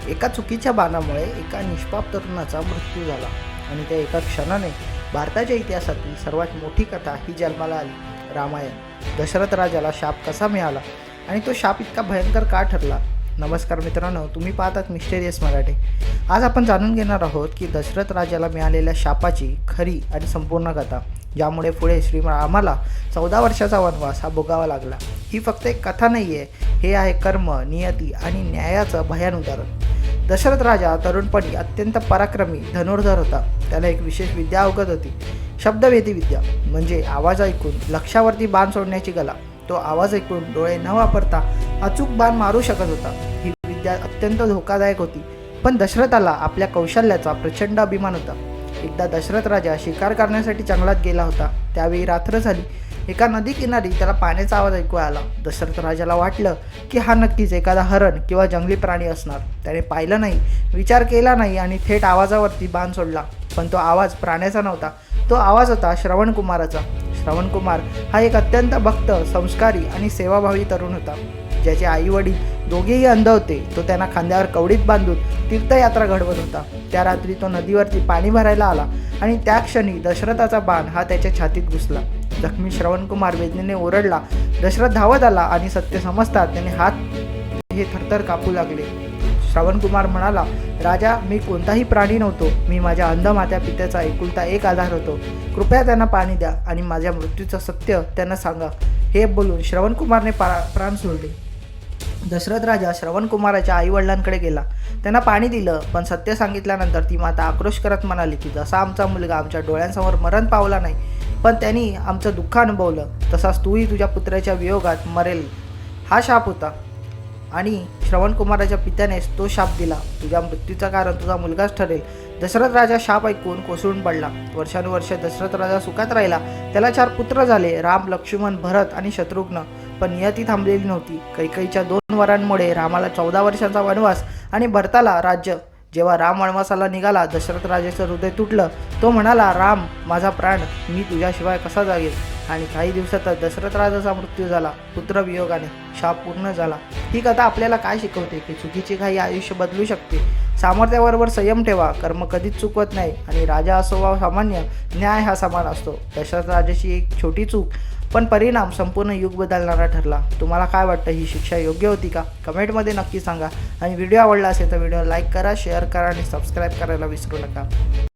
एका चुकीच्या बाणामुळे एका निष्पाप तरुणाचा मृत्यू झाला आणि त्या एका क्षणाने भारताच्या इतिहासातील सर्वात मोठी कथा ही जन्माला आली, रामायण. दशरथ राजाला शाप कसा मिळाला आणि तो शाप इतका भयंकर का ठरला? नमस्कार मित्रांनो, तुम्ही पाहतात मिस्टेरियस मराठी. आज आपण जाणून घेणार आहोत की दशरथ राजाला मिळालेल्या शापाची खरी आणि संपूर्ण कथा, ज्यामुळे पुढे श्रीरामाला 14 वर्षाचा वनवास हा भोगावा लागला. ही फक्त एक कथा नाही आहे, हे आहे कर्म, नियती आणि न्यायाचं भयान उदाहरण. दशरथ राजा तरुणपणी अत्यंत पराक्रमी धनुर्धर होता. त्याला एक विशेष विद्या अवगत होती, शब्दभेदी विद्या, म्हणजे आवाज ऐकून लक्षावरती बाण सोडण्याची कला. तो आवाज ऐकून डोळे न वापरता अचूक बाण मारू शकत होता. ही विद्या अत्यंत धोकादायक होती, पण दशरथाला आपल्या कौशल्याचा प्रचंड अभिमान होता. एकदा दशरथ राजा शिकार करण्यासाठी जंगलात गेला होता. त्यावेळी रात्र झाली. एका नदी किनारी त्याला पाण्याचा आवाज ऐकू आला. दशरथ राजाला वाटलं की हा नक्कीच एखादा हरण किंवा जंगली प्राणी असणार. त्याने पाहिलं नाही, विचार केला नाही आणि थेट आवाजावरती बाण सोडला. पण तो आवाज प्राण्याचा नव्हता, तो आवाज होता श्रवणकुमाराचा. श्रवणकुमार हा एक अत्यंत भक्त, संस्कारी आणि सेवाभावी तरुण होता. ज्याचे आई वडील दोघेही अंध होते. तो त्यांना खांद्यावर कवडीत बांधून तीर्थयात्रा घडवत होता. त्या रात्री तो नदीवरती पाणी भरायला आला आणि त्या क्षणी दशरथाचा बाण हा त्याच्या छातीत घुसला. जखमी श्रवणकुमार वेदनेने ओरडला. दशरथ धावत आला आणि सत्य समजतात त्याने हात हे थरथर कापू लागले. श्रवणकुमार म्हणाला, राजा, मी कोणताही प्राणी नव्हतो. मी माझ्या अंध मात्या पित्याचा एकुलता एक आधार होतो. कृपया त्यांना पाणी द्या आणि माझ्या मृत्यूचं सत्य त्यांना सांगा. हे बोलून श्रवणकुमारने प्राण सोडले. दशरथ राजा श्रवणकुमाराच्या आईवडिलांकडे गेला. त्यांना पाणी दिलं, पण सत्य सांगितल्यानंतर ती माता आक्रोश करत म्हणाली की जसा आमचा मुलगा आमच्या डोळ्यांसमोर मरण पावला नाही, पण त्यांनी आमचं दुःख अनुभवलं, तसाच तूही तुझ्या पुत्राच्या वियोगात मरेल. हा शाप होता आणि श्रवणकुमाराच्या पित्यानेच तो शाप दिला. तुझ्या मृत्यूचं कारण तुझा मुलगाच ठरेल. दशरथ राजा शाप ऐकून कोसळून पडला. वर्षानुवर्षे दशरथ राजा सुखात राहिला. त्याला 4 पुत्र झाले, राम, लक्ष्मण, भरत आणि शत्रुघ्न. पण नियती थांबलेली नव्हती. कैकेयीच्या 2 वरांमुळे रामाला 14 वर्षांचा वनवास आणि भरताला राज्य. जेव्हा राम वनवासाला निघाला, दशरथ राजाचं हृदय तुटलं. तो म्हणाला, राम, माझा प्राण, मी तुझ्याशिवाय कसा जागेल? आणि काही दिवसातच दशरथ राजाचा मृत्यू झाला, पुत्रवियोगाने. शाप पूर्ण झाला. ही कथा आपल्याला काय शिकवते की चुकीची घाई आयुष्य बदलू शकते. सामर्थ्याबरोबर संयम ठेवा. कर्म कधीच चुकवत नाही आणि राजा असो वा सामान्य, न्याय हा समान असतो. दशरथ राजाची एक छोटी चूक, पण परिणाम संपूर्ण युग बदलणारा ठरला. तुम्हाला काय वाटतं, ही शिक्षा योग्य होती का? कमेंटमध्ये नक्की सांगा. आणि व्हिडिओ आवडला असेल तर व्हिडिओ लाईक करा, शेअर करा आणि सबस्क्राईब करायला विसरू नका.